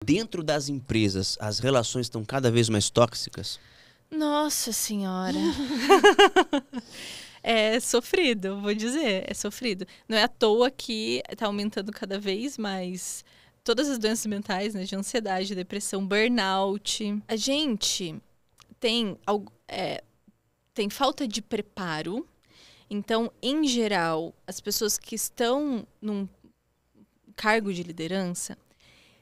Dentro das empresas, as relações estão cada vez mais tóxicas? Nossa Senhora! É sofrido, vou dizer, é sofrido. Não é à toa que está aumentando cada vez mais todas as doenças mentais, né, de ansiedade, depressão, burnout. A gente tem falta de preparo. Então, em geral, as pessoas que estão num cargo de liderança,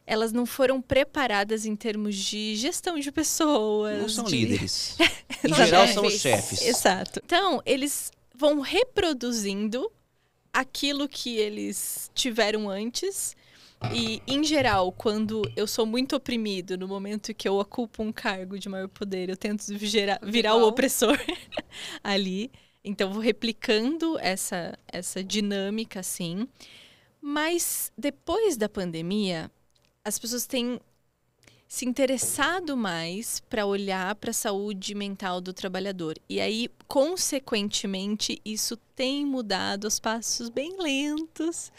elas não foram preparadas em termos de gestão de pessoas. Não são líderes. Em geral, são os chefes. Exato. Então, eles vão reproduzindo aquilo que eles tiveram antes. E, em geral, quando eu sou muito oprimido, no momento que eu ocupo um cargo de maior poder, eu tento virar o opressor ali. Então, vou replicando essa dinâmica, assim. Mas, depois da pandemia, as pessoas têm se interessado mais para olhar para a saúde mental do trabalhador. E aí, consequentemente, isso tem mudado aos passos bem lentos,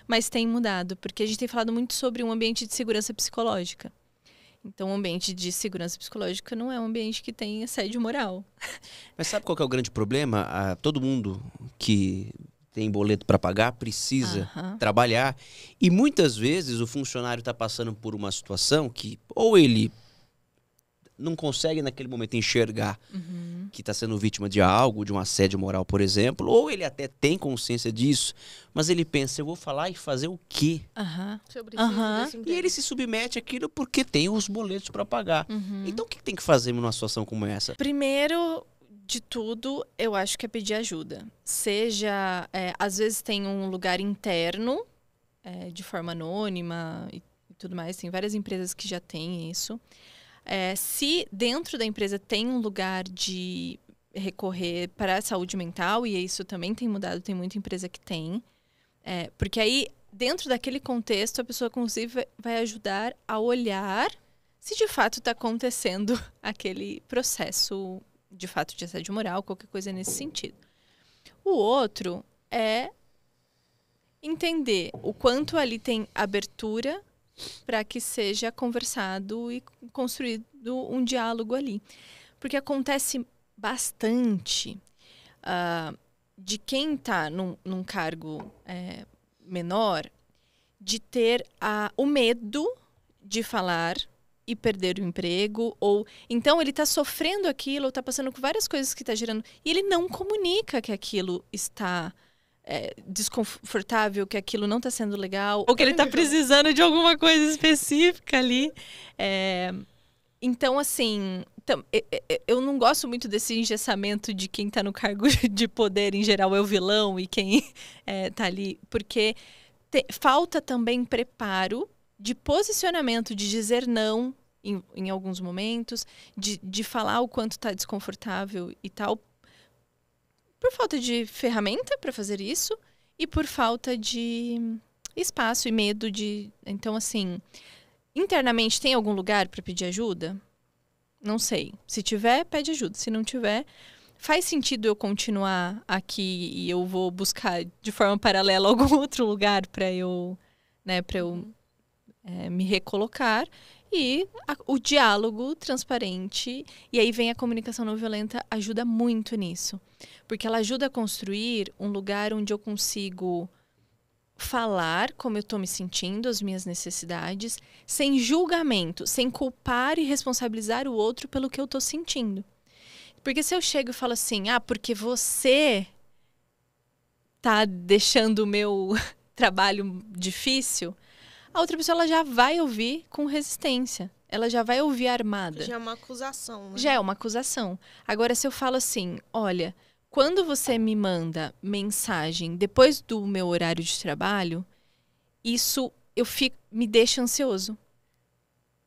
mas tem mudado, porque a gente tem falado muito sobre um ambiente de segurança psicológica. Então, o ambiente de segurança psicológica não é um ambiente que tem assédio moral. Mas sabe qual que é o grande problema? Todo mundo que tem boleto para pagar precisa trabalhar. E muitas vezes o funcionário está passando por uma situação que ou ele não consegue naquele momento enxergar que está sendo vítima de algo, de um assédio moral, por exemplo, ou ele até tem consciência disso, mas ele pensa, eu vou falar e fazer o quê? E ele se submete àquilo porque tem os boletos para pagar. Então o que tem que fazer numa situação como essa? Primeiro de tudo, eu acho que é pedir ajuda. Seja, às vezes tem um lugar interno, de forma anônima e tudo mais. Tem várias empresas que já têm isso. Se dentro da empresa tem um lugar de recorrer para a saúde mental, e isso também tem mudado, tem muita empresa que tem. Porque aí, dentro daquele contexto, a pessoa inclusive vai ajudar a olhar se de fato está acontecendo aquele processo de fato de assédio moral, qualquer coisa nesse sentido. O outro é entender o quanto ali tem abertura para que seja conversado e construído um diálogo ali. Porque acontece bastante de quem está num cargo menor de ter o medo de falar e perder o emprego, ou então ele está sofrendo aquilo, ou está passando com várias coisas que está gerando, e ele não comunica que aquilo está desconfortável, que aquilo não está sendo legal, ou que ele está precisando de alguma coisa específica ali. Então, assim, eu não gosto muito desse engessamento de quem está no cargo de poder, em geral, é o vilão, e quem está ali, porque falta também preparo de posicionamento, de dizer não em alguns momentos, de falar o quanto está desconfortável e tal, por falta de ferramenta para fazer isso e por falta de espaço e medo de... Então, assim, internamente tem algum lugar para pedir ajuda? Não sei. Se tiver, pede ajuda. Se não tiver, faz sentido eu continuar aqui e eu vou buscar de forma paralela algum outro lugar para eu me recolocar, e o diálogo transparente, e aí vem a comunicação não violenta, ajuda muito nisso, porque ela ajuda a construir um lugar onde eu consigo falar como eu estou me sentindo, as minhas necessidades, sem julgamento, sem culpar e responsabilizar o outro pelo que eu estou sentindo. Porque se eu chego e falo assim, porque você tá deixando o meu trabalho difícil, a outra pessoa ela já vai ouvir com resistência. Ela já vai ouvir armada. Já é uma acusação, né? Já é uma acusação. Agora, se eu falo assim, olha, quando você me manda mensagem depois do meu horário de trabalho, isso me deixa ansioso.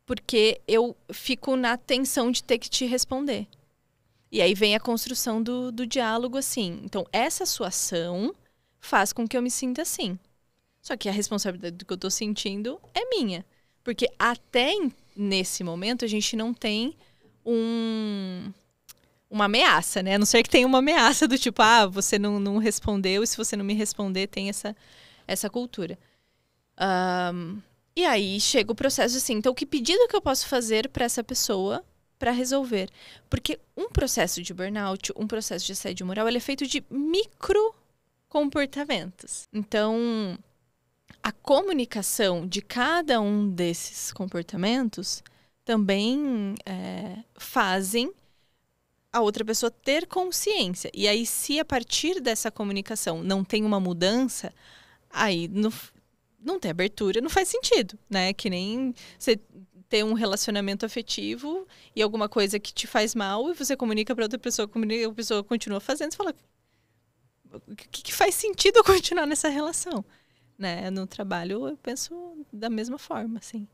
Porque eu fico na tensão de ter que te responder. E aí vem a construção do diálogo assim. Então, essa sua ação faz com que eu me sinta assim. Só que a responsabilidade do que eu tô sentindo é minha. Porque até nesse momento a gente não tem uma ameaça, né? A não ser que tenha uma ameaça do tipo, você não respondeu, e se você não me responder, tem essa cultura. E aí chega o processo assim, então que pedido que eu posso fazer para essa pessoa para resolver? Porque um processo de burnout, um processo de assédio moral, ele é feito de micro comportamentos. Então, a comunicação de cada um desses comportamentos também fazem a outra pessoa ter consciência. E aí, se a partir dessa comunicação não tem uma mudança, aí não tem abertura, não faz sentido, né? Que nem você ter um relacionamento afetivo e alguma coisa que te faz mal e você comunica para outra pessoa, a pessoa continua fazendo, você fala, o que faz sentido eu continuar nessa relação? Né? No trabalho, eu penso da mesma forma, assim.